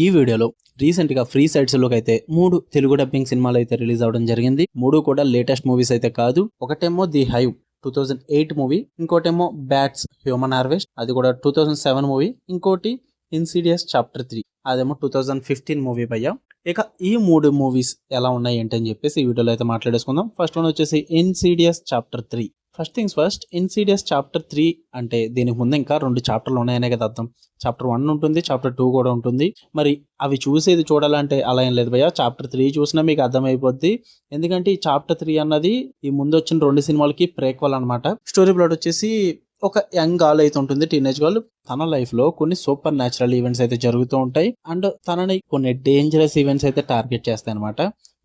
ఈ వీడియోలో రీసెంట్గా ఫ్రీ సైట్స్లోకి అయితే 3 తెలుగు డబ్బింగ్ సినిమాలు అయితే రిలీజ్ అవ్వడం జరిగింది. 3 కూడా లేటెస్ట్ మూవీస్ అయితే కాదు. ఒకటేమో ది హైవ్ 2008 మూవీ, ఇంకోటేమో బ్యాట్స్ హ్యూమన్ హార్వెస్ట్ అది కూడా 2007 మూవీ, ఇంకోటి ఇన్సిడియస్ చాప్టర్ 3 అదేమో 2015 మూవీ భయ్య. ఇక ఈ 3 మూవీస్ ఎలా ఉన్నాయి ఏంటని చెప్పేసి ఈ వీడియోలో అయితే మాట్లాడేసుకుందాం. ఫస్ట్ వన్ వచ్చేసి Insidious chapter 3. First things first, Insidious chapter 3 అంటే దీనికి ముందు ఇంకా 2 చాప్టర్లు ఉన్నాయనే కదా అర్థం. చాప్టర్ 1 ఉంటుంది, చాప్టర్ 2 కూడా ఉంటుంది. మరి అవి చూడాలంటే అలా ఏం లేదు భయ్య. చాప్టర్ 3 చూసినా మీకు అర్థమైపోద్ది. ఎందుకంటే ఈ చాప్టర్ 3 అన్నది ఈ ముందు వచ్చిన 2 సినిమాలకి ప్రేక్వల్ అనమాట. స్టోరీ ప్లాట్ వచ్చేసి ఒక యంగ్ గర్ల్ అయితే ఉంటుంది, టీనేజ్ గర్ల్. తన లైఫ్ లో కొన్ని సూపర్ న్యాచురల్ ఈవెంట్స్ అయితే జరుగుతూ ఉంటాయి అండ్ తనని కొన్ని డేంజరస్ ఈవెంట్స్ అయితే టార్గెట్ చేస్తాయి అనమాట.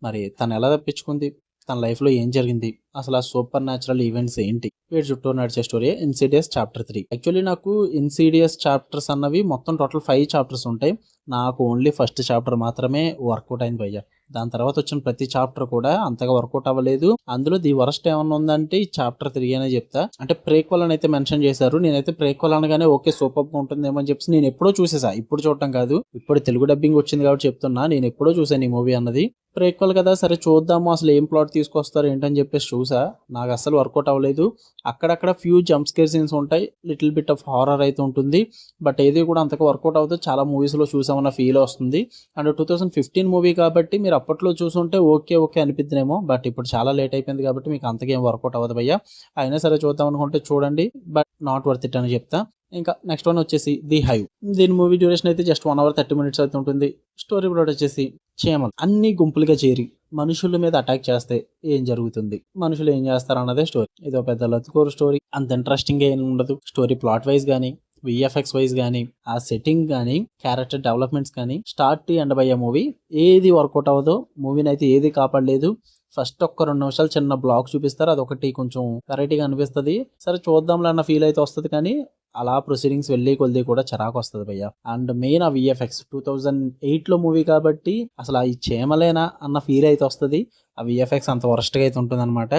మరి తను ఎలా తప్పించుకుంది, తన లైఫ్ లో ఏం జరిగింది, అసలు ఆ సూపర్ న్యాచురల్ ఈవెంట్స్ ఏంటి, వీటి చుట్టూ నడిచే స్టోరీ ఇన్సిడియస్ చాప్టర్ 3. యాక్చువల్లీ నాకు ఇన్సిడియస్ చాప్టర్స్ అన్నవి మొత్తం టోటల్ 5 చాప్టర్స్ ఉంటాయి. నాకు ఓన్లీ ఫస్ట్ చాప్టర్ మాత్రమే వర్కౌట్ అయింది భయ్య. దాని తర్వాత వచ్చిన ప్రతి చాప్టర్ కూడా అంతగా వర్కౌట్ అవ్వలేదు. అందులో ది వరస్ట్ ఏమన్నా ఉందంటే ఈ చాప్టర్ 3 అనే చెప్తా. అంటే ప్రేక్వల్ అని అయితే మెన్షన్ చేశారు. నేనైతే ప్రేక్వల్ అనగానే ఓకే సూపర్ గా ఉంటుందేమో అని చెప్పి నేను ఎప్పుడో చూసేసా. ఇప్పుడు చూడటం కాదు, ఇప్పుడు తెలుగు డబ్బింగ్ వచ్చింది కాబట్టి చెప్తున్నా. నేను ఎప్పుడో చూసాను ఈ మూవీ అన్నది. ప్రేక్వల్ కదా, సరే చూద్దాము అసలు ఏం ప్లాట్ తీసుకొస్తారు ఏంటని చెప్పేసి చూసా. నాకు అసలు వర్కౌట్ అవ్వలేదు. అక్కడక్కడ ఫ్యూ జంప్ స్కేర్ సీన్స్ ఉంటాయి, లిటిల్ బిట్ ఆఫ్ హారర్ అయితే ఉంటుంది. బట్ ఏది కూడా అంతగా వర్కౌట్ అవుతుంది. చాలా మూవీస్ లో చూసామన్న ఫీల్ వస్తుంది. అండ్ 2015 మూవీ కాబట్టి మీరు అప్పట్లో చూసుంటే ఓకే అనిపిద్దేమో. బట్ ఇప్పుడు చాలా లేట్ అయిపోయింది కాబట్టి మీకు అంతగా ఏం వర్కౌట్ అవ్వదు భయ్య. అయినా సరే చూద్దాం అనుకుంటే చూడండి, బట్ నాట్ వర్త్ ఇట్ అని చెప్తా. ఇంకా నెక్స్ట్ వన్ వచ్చేసి ది హైవ్. దీని మూవీ డ్యూరేషన్ అయితే జస్ట్ 1 hour 30 minutes అయితే ఉంటుంది. స్టోరీ ప్లాట్ వచ్చేసి చీమలు అన్ని గుంపులుగా చేరి మనుషుల మీద అటాక్ చేస్తే ఏం జరుగుతుంది, మనుషులు ఏం చేస్తారు అన్నదే స్టోరీ. ఇదో పెద్ద లత్కోరు స్టోరీ, అంత ఇంట్రెస్టింగ్ ఏం ఉండదు. స్టోరీ ప్లాట్ వైజ్ కానీ, విఎఫ్ఎక్స్ వైజ్ కానీ, ఆ సెట్టింగ్ కానీ, క్యారెక్టర్ డెవలప్మెంట్స్ కానీ, స్టార్ట్ టు ఎండ్ అయ్యే మూవీ ఏది వర్కౌట్ అవ్వదో. మూవీని అయితే ఏది కాపాడలేదు. ఫస్ట్ ఒక్క 2 నిమిషాలు చిన్న బ్లాక్ చూపిస్తారు, అదొకటి కొంచెం వెరైటీగా అనిపిస్తుంది. సరే చూద్దాంలే అన్న ఫీల్ అయితే వస్తుంది, కానీ అలా ప్రొసీడింగ్స్ వెళ్ళి కొద్ది కూడా చిరాకు వస్తుంది భయ్య. అండ్ మెయిన్ ఆ విఎఫ్ఎక్స్ 2008 మూవీ కాబట్టి అసలు ఈ చేమలేనా అన్న ఫీల్ అయితే వస్తుంది. ఆ విఎఫ్ఎక్స్ అంత వరస్ట్గా అయితే ఉంటుంది అనమాట.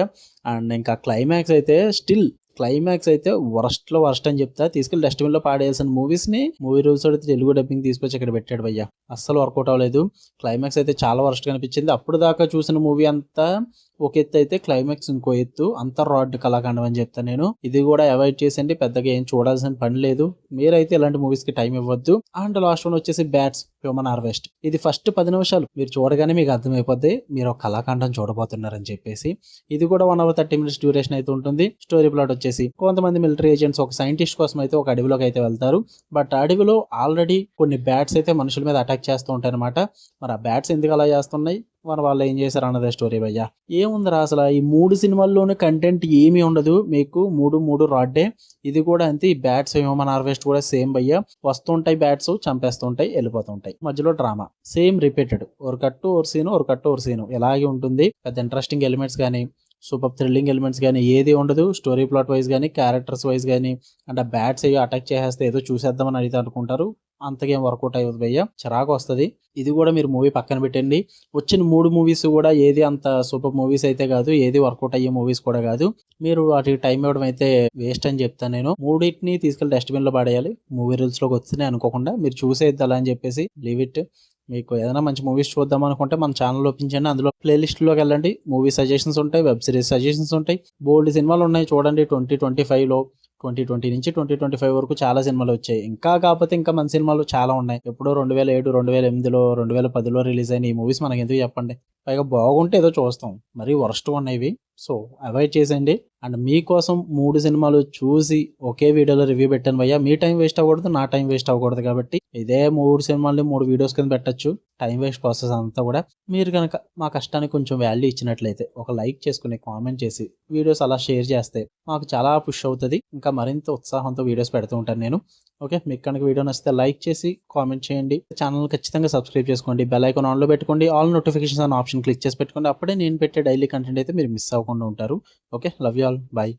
అండ్ ఇంకా క్లైమాక్స్ అయితే వరస్ట్ అని చెప్తా. తీసుకెళ్లి డస్ట్బిన్ లో పాడేయాల్సిన మూవీస్ ని మూవీ రూల్స్ అయితే తెలుగు డబ్బింగ్ తీసుకొచ్చి ఇక్కడ పెట్టాడు భయ్య. అస్సలు వర్కౌట్ అవ్వలేదు. క్లైమాక్స్ అయితే చాలా వరస్ట్ గా అనిపించింది. అప్పుడు దాకా చూసిన మూవీ అంతా ఒక ఎత్తు అయితే క్లైమాక్స్ ఇంకో ఎత్తు. అంత రాడ్ కళాఖండం అని చెప్తాను నేను. ఇది కూడా అవాయిడ్ చేసండి, పెద్దగా ఏం చూడాల్సిన పని లేదు. మీరైతే ఇలాంటి మూవీస్ కి టైం ఇవ్వద్దు. అండ్ లాస్ట్ వన్ వచ్చేసి బ్యాట్స్ హ్యూమన్ హార్వెస్ట్. ఇది ఫస్ట్ 10 నిమిషాలు మీరు చూడగానే మీకు అర్థమైపోద్ది మీరు ఒక కళాఖండం చూడబోతున్నారని చెప్పేసి. ఇది కూడా 1 hour 30 minutes డ్యూరేషన్ అయితే ఉంటుంది. స్టోరీ ప్లాట్ వచ్చేసి కొంతమంది మిలిటరీ ఏజెంట్స్ ఒక సైంటిస్ట్ కోసం అయితే ఒక అడవిలోకి అయితే వెళ్తారు. బట్ అడవిలో ఆల్రెడీ కొన్ని బ్యాట్స్ అయితే మనుషుల మీద అటాక్ చేస్తూ ఉంటాయి అనమాట. మరి ఆ బ్యాట్స్ ఎందుకు అలా చేస్తున్నాయి, మరి వాళ్ళు ఏం చేశారు అన్నదే స్టోరీ భయ్య. ఏముందిరా అసలు ఈ 3 సినిమాల్లోనే కంటెంట్ ఏమీ ఉండదు. మీకు 3 రాడ్డే. ఇది కూడా అంతే. ఈ బ్యాట్స్ హ్యూమన్ హార్వెస్ట్ కూడా సేమ్ భయ్య. వస్తుంటాయి బ్యాట్స్, చంపేస్తుంటాయి, వెళ్ళిపోతుంటాయి, మధ్యలో డ్రామా సేమ్ రిపీటెడ్. ఒక కట్టు ఒక సీను ఇలాగే ఉంటుంది. పెద్ద ఇంట్రెస్టింగ్ ఎలిమెంట్స్ కానీ, సూపర్ థ్రిల్లింగ్ ఎలిమెంట్స్ కానీ ఏది ఉండదు. స్టోరీ ప్లాట్ వైజ్ కానీ, క్యారెక్టర్స్ వైజ్ కానీ. అంటే బ్యాట్స్ అయ్యో అటాక్ చేసేస్తే ఏదో చూసేద్దామని అయితే అనుకుంటారు, అంతకేం వర్కౌట్ అయ్యదు భయ్య. చిరాకు వస్తుంది. ఇది కూడా మీరు మూవీ పక్కన పెట్టండి. వచ్చిన 3 మూవీస్ కూడా ఏది అంత సూపర్ మూవీస్ అయితే కాదు, ఏది వర్కౌట్ అయ్యే మూవీస్ కూడా కాదు. మీరు వాటికి టైం ఇవ్వడం అయితే వేస్ట్ అని చెప్తాను నేను. 3 తీసుకెళ్లి డస్ట్బిన్ లో పడేయాలి. మూవీ రూల్స్ లోకి వచ్చినాయి అనుకోకుండా మీరు చూసేద్ది అలా అని చెప్పేసి లీవ్ ఇట్. మీకు ఏదైనా మంచి మూవీస్ చూద్దాం అనుకుంటే మన ఛానల్ ఓపించండి, అందులో ప్లేలిస్ట్ లోకి వెళ్ళండి. మూవీ సజెషన్స్ ఉంటాయి, వెబ్ సిరీస్ సజెషన్స్ ఉంటాయి, బోల్డ్ సినిమాలు ఉన్నాయి చూడండి. 2020 నుంచి 2025 వరకు చాలా సినిమాలు వచ్చాయి. ఇంకా కాకపోతే ఇంకా మంచి సినిమాలు చాలా ఉన్నాయి. ఎప్పుడో 2007, 2008, 2010 రిలీజ్ అయిన ఈ మూవీస్ మనకి ఎందుకు చెప్పండి. పైగా బాగుంటే ఏదో చూస్తాం, మరీ వరస్ట్ ఉన్నాయి. సో అవాయిడ్ చేసేయండి. అండ్ మీకోసం 3 సినిమాలు చూసి ఒకే వీడియోలో రివ్యూ పెట్టాను భయ్య. మీ టైం వేస్ట్ అవ్వకూడదు, నా టైం వేస్ట్ అవ్వకూడదు కాబట్టి ఇదే 3 సినిమాలని 3 వీడియోస్ కింద పెట్టచ్చు. టైం వేస్ట్ ప్రాసెస్ అంతా కూడా. మీరు కనుక మా కష్టానికి కొంచెం వాల్యూ ఇచ్చినట్లయితే ఒక లైక్ చేసుకుని, కామెంట్ చేసి, వీడియోస్ అలా షేర్ చేస్తే మాకు చాలా పుష్ అవుతుంది. ఇంకా మరింత ఉత్సాహంతో వీడియోస్ పెడుతూ ఉంటాను నేను. ఓకే, మీకు కనుక వీడియో నచ్చితే లైక్ చేసి కామెంట్ చేయండి. ఛానల్ ఖచ్చితంగా సబ్స్క్రైబ్ చేసుకోండి. బెల్ ఐకాన్ ఆన్లో పెట్టుకోండి. ఆల్ నోటిఫికేషన్స్ అనే ఆప్షన్ క్లిక్ చేసి పెట్టుకోండి. అప్పుడే నేను పెట్టే డైలీ కంటెంట్ అయితే మీరు మిస్ అవ్వకుండా ఉంటారు. Okay, love you all, bye.